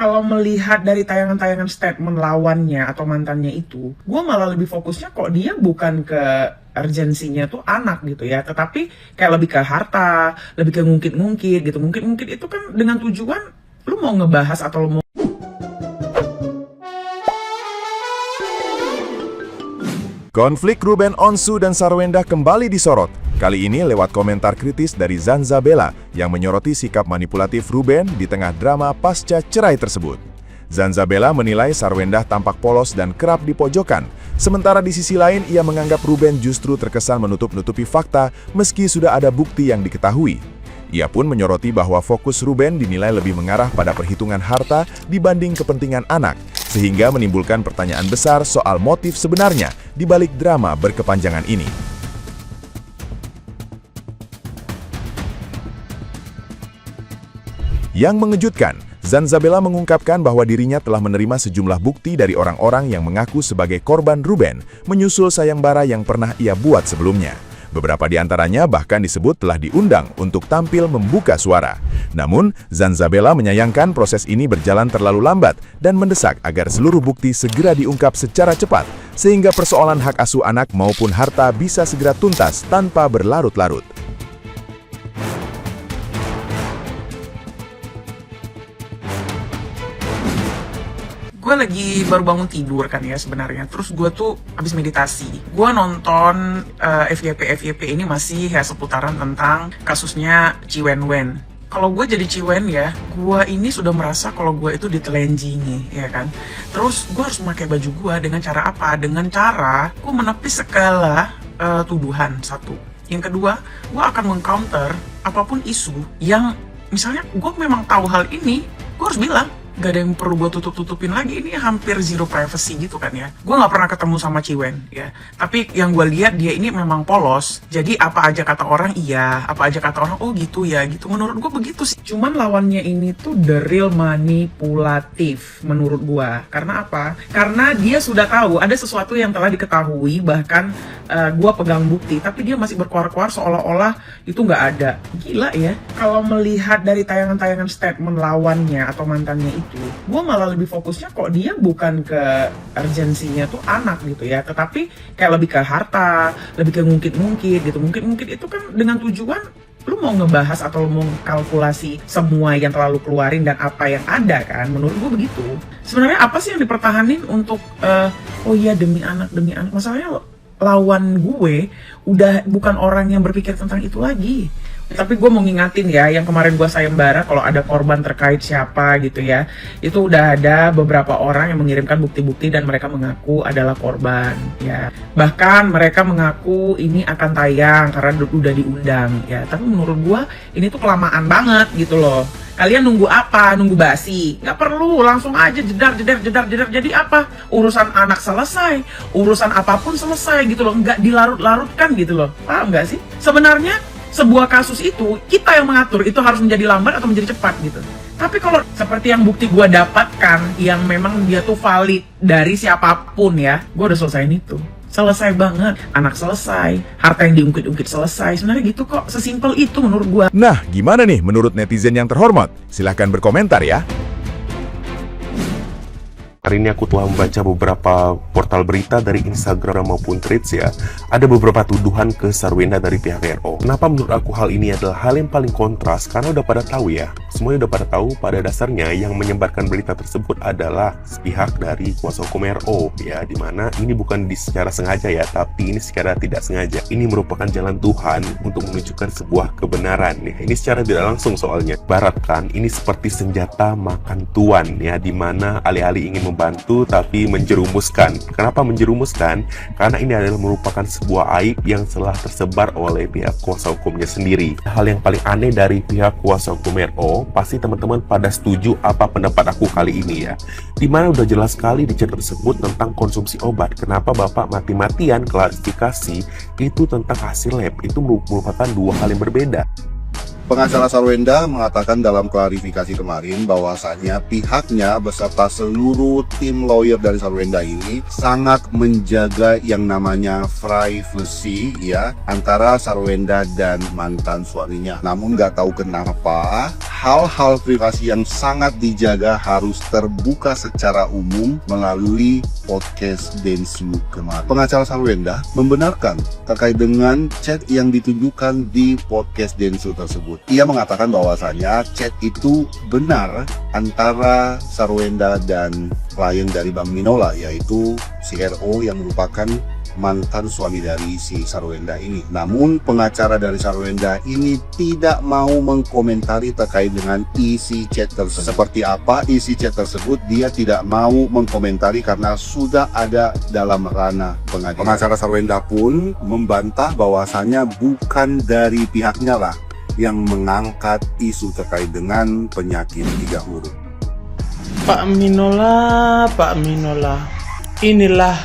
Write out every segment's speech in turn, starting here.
kalau melihat dari tayangan-tayangan statement lawannya atau mantannya itu, gue malah lebih fokusnya kok dia bukan ke urgensinya tuh anak gitu ya, tetapi kayak lebih ke harta, lebih ke ngungkit-ngungkit gitu. Ngungkit-ngungkit itu kan dengan tujuan lu mau ngebahas atau lu mau. Konflik Ruben Onsu dan Sarwenda kembali disorot. Kali ini lewat komentar kritis dari Zanzabella yang menyoroti sikap manipulatif Ruben di tengah drama pasca cerai tersebut. Zanzabella menilai Sarwenda tampak polos dan kerap dipojokkan, sementara di sisi lain ia menganggap Ruben justru terkesan menutup-nutupi fakta meski sudah ada bukti yang diketahui. Ia pun menyoroti bahwa fokus Ruben dinilai lebih mengarah pada perhitungan harta dibanding kepentingan anak, sehingga menimbulkan pertanyaan besar soal motif sebenarnya di balik drama berkepanjangan ini. Yang mengejutkan, Zanzabella mengungkapkan bahwa dirinya telah menerima sejumlah bukti dari orang-orang yang mengaku sebagai korban Ruben menyusul sayembara yang pernah ia buat sebelumnya. Beberapa di antaranya bahkan disebut telah diundang untuk tampil membuka suara. Namun, Zanzabella menyayangkan proses ini berjalan terlalu lambat dan mendesak agar seluruh bukti segera diungkap secara cepat, sehingga persoalan hak asuh anak maupun harta bisa segera tuntas tanpa berlarut-larut. Gue lagi baru bangun tidur kan ya sebenarnya. Terus gue tuh habis meditasi. Gue nonton FYP ini masih ya seputaran tentang kasusnya Chi Wen-wen. Kalau gue jadi Chi Wen ya, gue ini sudah merasa kalau gue itu ditelenjingi, ya kan. Terus gue harus memakai baju gue dengan cara apa? Dengan cara gue menepis segala tuduhan, satu. Yang kedua, gue akan mengcounter apapun isu yang misalnya gue memang tahu hal ini, gue harus bilang. Gak ada yang perlu gue tutup-tutupin lagi, ini hampir zero privacy gitu kan ya. Gue gak pernah ketemu sama Chi Wen ya, tapi yang gue lihat dia ini memang polos. Jadi apa aja kata orang iya, apa aja kata orang oh gitu ya gitu. Menurut gue begitu sih. Cuman lawannya ini tuh the real manipulatif menurut gue. Karena apa? Karena dia sudah tahu ada sesuatu yang telah diketahui, bahkan gue pegang bukti, tapi dia masih berkuar-kuar seolah-olah itu nggak ada. Gila ya. Kalau melihat dari tayangan-tayangan statement lawannya atau mantannya itu, gue malah lebih fokusnya kok dia bukan ke urgensinya tuh anak gitu ya, tetapi kayak lebih ke harta, lebih ke ngungkit-ngungkit gitu. Ngungkit-ngungkit itu kan dengan tujuan lu mau ngebahas atau lu mau kalkulasi semua yang terlalu keluarin dan apa yang ada kan. Menurut gue begitu. Sebenarnya apa sih yang dipertahanin untuk oh iya demi anak. Masalahnya lawan gue udah bukan orang yang berpikir tentang itu lagi. Tapi gue mau ngingatin ya, yang kemarin gue sayembara kalau ada korban terkait siapa gitu ya, itu udah ada beberapa orang yang mengirimkan bukti-bukti dan mereka mengaku adalah korban ya. Bahkan mereka mengaku ini akan tayang karena udah diundang ya. Tapi menurut gue ini tuh kelamaan banget gitu loh. Kalian nunggu apa? Nunggu basi? Nggak perlu, langsung aja jedar. Jadi apa? Urusan anak selesai, urusan apapun selesai gitu loh. Nggak dilarut-larutkan gitu loh. Paham nggak sih? Sebenarnya sebuah kasus itu kita yang mengatur itu harus menjadi lambat atau menjadi cepat gitu. Tapi kalau seperti yang bukti gue dapatkan yang memang dia tuh valid dari siapapun ya, gue udah selesaiin itu. Selesai banget, anak selesai, harta yang diungkit-ungkit selesai. Sebenarnya gitu kok, sesimpel itu menurut gue. Nah, gimana nih menurut netizen yang terhormat? Silahkan berkomentar ya. Hari ini aku telah membaca beberapa portal berita dari Instagram maupun Threads ya. Ada beberapa tuduhan ke Sarwenda dari pihak RO. Kenapa menurut aku hal ini adalah hal yang paling kontras? Karena udah pada tahu ya. Semuanya udah pada tahu pada dasarnya yang menyebarkan berita tersebut adalah pihak dari kuasa hukum RO ya. Dimana ini bukan secara sengaja ya, tapi ini secara tidak sengaja. Ini merupakan jalan Tuhan untuk menunjukkan sebuah kebenaran ya. Ini secara tidak langsung soalnya. Baratkan ini seperti senjata makan tuan ya, dimana alih-alih ingin membantu tapi menjerumuskan. Kenapa menjerumuskan? Karena ini adalah merupakan sebuah aib yang telah tersebar oleh pihak kuasa hukumnya sendiri. Hal yang paling aneh dari pihak kuasa hukum RO, pasti teman-teman pada setuju apa pendapat aku kali ini ya. Dimana udah jelas sekali di chat tersebut tentang konsumsi obat. Kenapa Bapak mati-matian klarifikasi itu tentang hasil lab? Itu merupakan dua hal yang berbeda. Pengacara Sarwenda mengatakan dalam klarifikasi kemarin bahwasannya pihaknya beserta seluruh tim lawyer dari Sarwenda ini sangat menjaga yang namanya privacy ya antara Sarwenda dan mantan suaminya. Namun nggak tahu kenapa hal-hal privasi yang sangat dijaga harus terbuka secara umum melalui podcast Densu kemarin. Pengacara Sarwenda membenarkan terkait dengan chat yang ditunjukkan di podcast Densu tersebut. Ia mengatakan bahwasanya chat itu benar antara Sarwenda dan klien dari Bang Minola, yaitu si RO yang merupakan mantan suami dari si Sarwenda ini. Namun pengacara dari Sarwenda ini tidak mau mengkomentari terkait dengan isi chat tersebut. Seperti apa isi chat tersebut, dia tidak mau mengkomentari karena sudah ada dalam ranah pengadilan. Pengacara Sarwenda pun membantah bahwasanya bukan dari pihaknya lah yang mengangkat isu terkait dengan penyakit 3 huruf. Pak Minola, inilah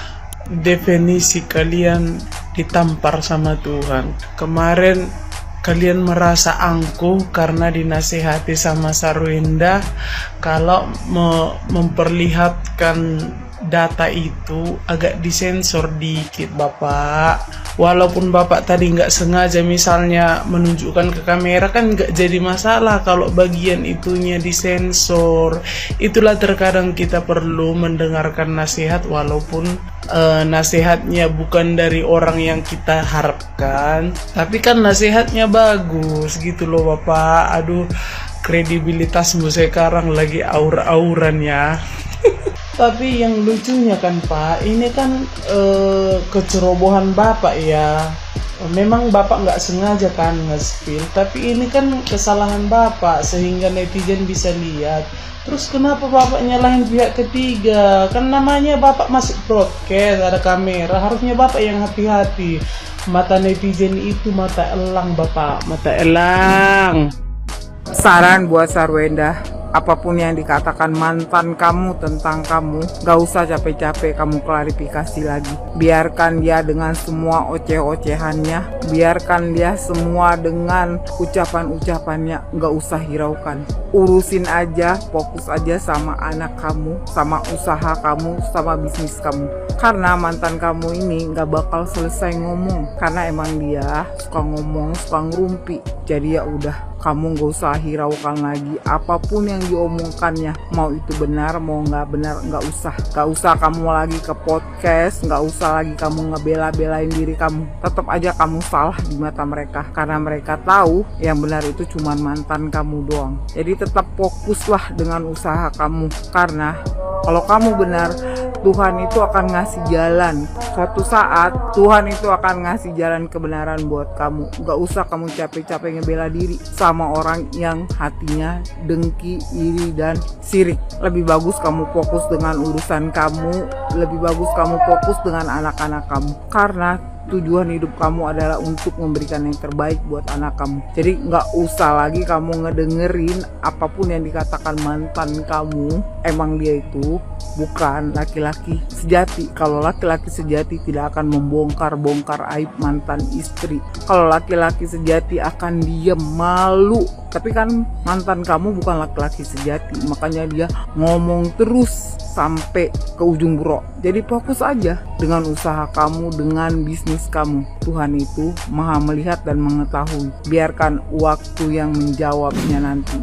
definisi kalian ditampar sama Tuhan. Kemarin kalian merasa angkuh karena dinasihati sama Sarwenda kalau memperlihatkan data itu agak disensor dikit Bapak. Walaupun Bapak tadi nggak sengaja misalnya menunjukkan ke kamera kan nggak jadi masalah kalau bagian itunya disensor. Itulah terkadang kita perlu mendengarkan nasihat walaupun nasihatnya bukan dari orang yang kita harapkan, tapi kan nasihatnya bagus gitu loh Bapak. Aduh, kredibilitasmu sekarang lagi aur-auran ya. Tapi yang lucunya kan Pak, ini kan kecerobohan Bapak ya. Memang Bapak nggak sengaja kan nge-spill, tapi ini kan kesalahan Bapak sehingga netizen bisa lihat. Terus kenapa Bapak nyalahin pihak ketiga? Kan namanya Bapak masuk broadcast, ada kamera, harusnya Bapak yang hati-hati. Mata netizen itu mata elang Bapak, mata elang. Saran buat Sarwenda, apapun yang dikatakan mantan kamu tentang kamu, gak usah capek-capek kamu klarifikasi lagi. Biarkan dia dengan semua oceh-ocehannya, biarkan dia semua dengan ucapan-ucapannya, gak usah hiraukan. Urusin aja, fokus aja sama anak kamu, sama usaha kamu, sama bisnis kamu. Karena mantan kamu ini gak bakal selesai ngomong, karena emang dia suka ngomong, suka ngerumpi. Jadi ya udah, kamu gak usah hiraukan lagi apapun yang diomongkannya, mau itu benar mau nggak benar, nggak usah kamu lagi ke podcast, nggak usah lagi kamu ngebela-belain diri kamu. Tetap aja kamu salah di mata mereka karena mereka tahu yang benar itu cuma mantan kamu doang. Jadi tetap fokuslah dengan usaha kamu, karena kalau kamu benar, Tuhan itu akan ngasih jalan. Suatu saat Tuhan itu akan ngasih jalan kebenaran buat kamu. Gak usah kamu capek-capek ngebela diri sama orang yang hatinya dengki, iri, dan sirik. Lebih bagus kamu fokus dengan urusan kamu, lebih bagus kamu fokus dengan anak-anak kamu. Karena tujuan hidup kamu adalah untuk memberikan yang terbaik buat anak kamu. Jadi nggak usah lagi kamu ngedengerin apapun yang dikatakan mantan kamu. Emang dia itu bukan laki-laki sejati. Kalau laki-laki sejati tidak akan membongkar-bongkar aib mantan istri. Kalau laki-laki sejati akan diem, malu. Tapi kan mantan kamu bukan laki-laki sejati, makanya dia ngomong terus sampai ke ujung buruk. Jadi fokus aja dengan usaha kamu, dengan bisnis kamu. Tuhan itu maha melihat dan mengetahui. Biarkan waktu yang menjawabnya nanti.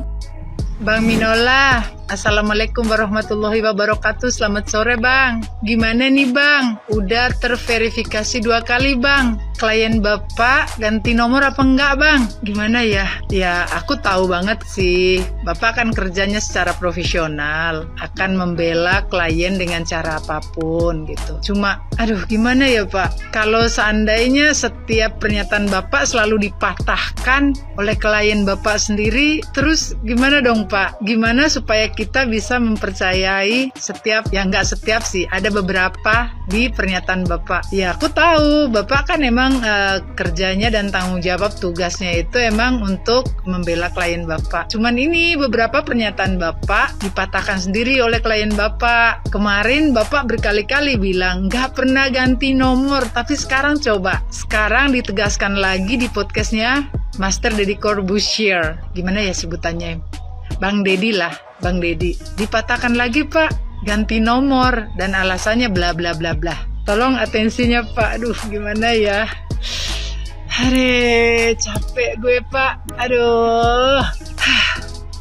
Bang Minola, Assalamualaikum warahmatullahi wabarakatuh. Selamat sore Bang. Gimana nih Bang? Udah terverifikasi 2 kali Bang. Klien Bapak ganti nomor apa enggak Bang? Gimana ya? Ya aku tahu banget sih, Bapak kan kerjanya secara profesional, akan membela klien dengan cara apapun gitu. Cuma aduh gimana ya Pak, kalau seandainya setiap pernyataan Bapak selalu dipatahkan oleh klien Bapak sendiri, terus gimana dong Pak? Gimana supaya kita bisa mempercayai setiap, ya nggak setiap sih, ada beberapa di pernyataan Bapak. Ya aku tahu Bapak kan emang kerjanya dan tanggung jawab tugasnya itu emang untuk membela klien Bapak. Cuman ini beberapa pernyataan Bapak dipatahkan sendiri oleh klien Bapak. Kemarin Bapak berkali-kali bilang nggak pernah ganti nomor, tapi sekarang coba, sekarang ditegaskan lagi di podcastnya Master Deddy Corbusier. Gimana ya sebutannya? Bang Deddy lah, Bang Deddy. Dipatahkan lagi Pak, ganti nomor dan alasannya bla bla bla bla. Tolong atensinya Pak. Aduh, gimana ya? Hare, capek gue Pak. Aduh.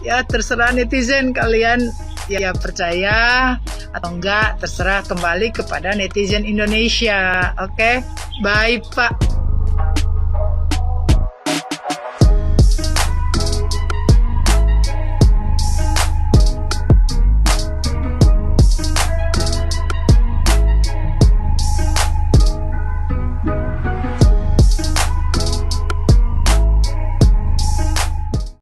Ya terserah netizen, kalian ya percaya atau enggak, terserah, kembali kepada netizen Indonesia. Oke? Bye Pak.